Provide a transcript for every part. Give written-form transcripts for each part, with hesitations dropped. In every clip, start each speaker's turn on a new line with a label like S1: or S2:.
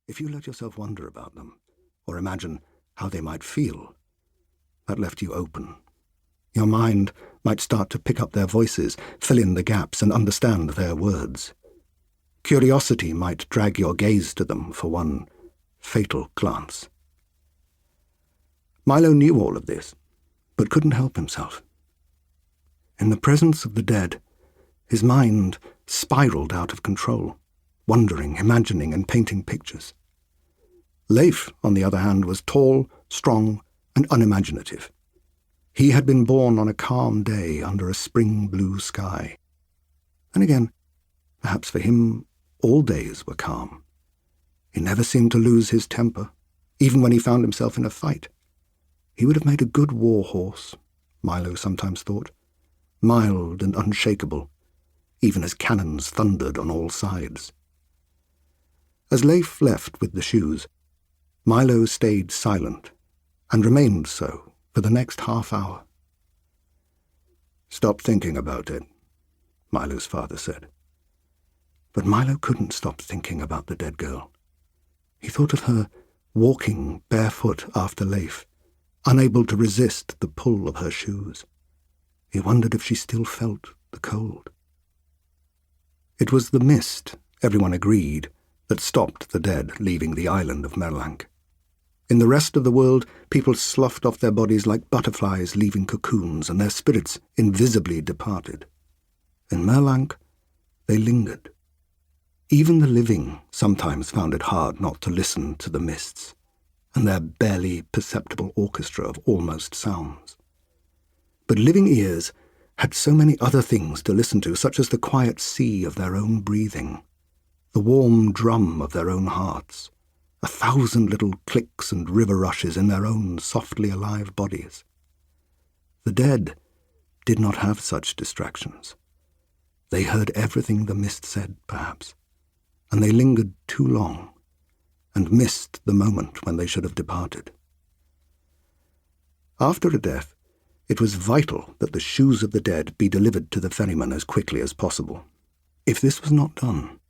S1: If you let yourself wonder about them, or imagine how they might feel, that left you open. Your mind might start to pick up their voices, fill in the gaps, and understand their words. Curiosity might drag your gaze to them for one fatal glance. Milo knew all of this, but couldn't help himself. In the presence of the dead, his mind spiraled out of control, wondering, imagining, and painting pictures. Leif, on the other hand, was tall, strong, and unimaginative. He had been born on a calm day under a spring blue sky. And again, perhaps for him, all days were calm. He never seemed to lose his temper, even when he found himself in a fight. He would have made a good war horse, Milo sometimes thought, mild and unshakable, even as cannons thundered on all sides. As Leif left with the shoes, Milo stayed silent, and remained so for the next half hour. "Stop thinking about it," Milo's father said. But Milo couldn't stop thinking about the dead girl. He thought of her walking barefoot after Leif, unable to resist the pull of her shoes. He wondered if she still felt the cold. It was the mist, everyone agreed, that stopped the dead leaving the island of Merlank. In the rest of the world, people sloughed off their bodies like butterflies leaving cocoons, and their spirits invisibly departed. In Merlank, they lingered. Even the living sometimes found it hard not to listen to the mists, and their barely perceptible orchestra of almost sounds. But living ears had so many other things to listen to, such as the quiet sea of their own breathing, the warm drum of their own hearts, 1,000 little clicks and river rushes in their own softly alive bodies. The dead did not have such distractions. They heard everything the mist said, perhaps, and they lingered too long and missed the moment when they should have departed. After a death, it was vital that the shoes of the dead be delivered to the ferryman as quickly as possible. If this was not done,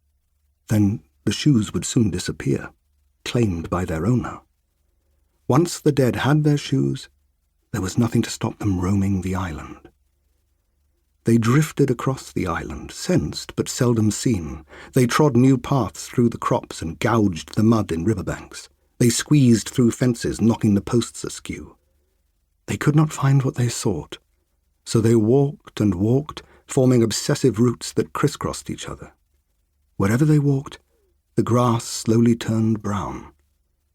S1: then the shoes would soon disappear, claimed by their owner. Once the dead had their shoes, there was nothing to stop them roaming the island. They drifted across the island, sensed but seldom seen. They trod new paths through the crops and gouged the mud in riverbanks. They squeezed through fences, knocking the posts askew. They could not find what they sought, so they walked and walked, forming obsessive routes that crisscrossed each other. Wherever they walked, the grass slowly turned brown.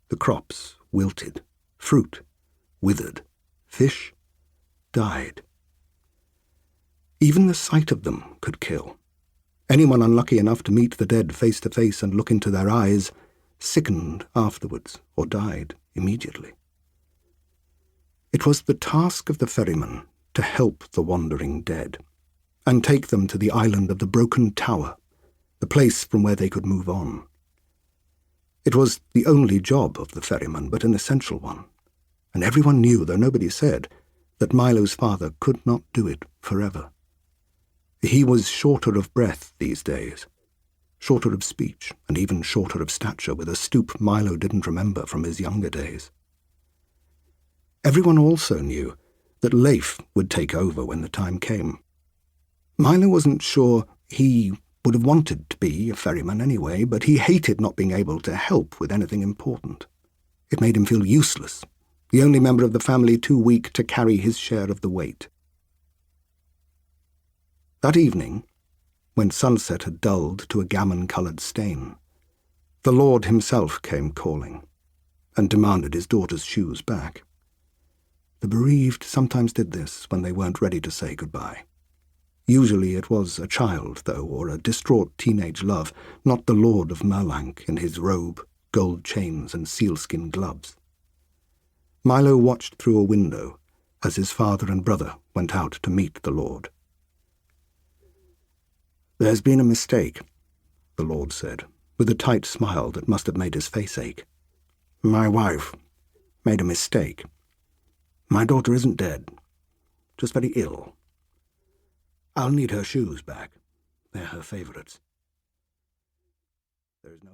S1: The crops wilted, fruit withered, fish died. Even the sight of them could kill. Anyone unlucky enough to meet the dead face to face and look into their eyes sickened afterwards or died immediately. It was the task of the ferryman to help the wandering dead and take them to the island of the broken tower, the place from where they could move on. It was the only job of the ferryman, but an essential one, and everyone knew, though nobody said, that Milo's father could not do it forever. He was shorter of breath these days, shorter of speech, and even shorter of stature, with a stoop Milo didn't remember from his younger days. Everyone also knew that Leif would take over when the time came. Milo wasn't sure he would have wanted to be a ferryman anyway, but he hated not being able to help with anything important. It made him feel useless, the only member of the family too weak to carry his share of the weight. That evening, when sunset had dulled to a gammon-coloured stain, the Lord himself came calling, and demanded his daughter's shoes back. The bereaved sometimes did this when they weren't ready to say goodbye. Usually it was a child, though, or a distraught teenage love, not the Lord of Merlank in his robe, gold chains, and sealskin gloves. Milo watched through a window as his father and brother went out to meet the Lord. "There's been a mistake," the Lord said, with a tight smile that must have made his face ache. "My wife made a mistake. My daughter isn't dead, just very ill. I'll need her shoes back. They're her favourites." There is no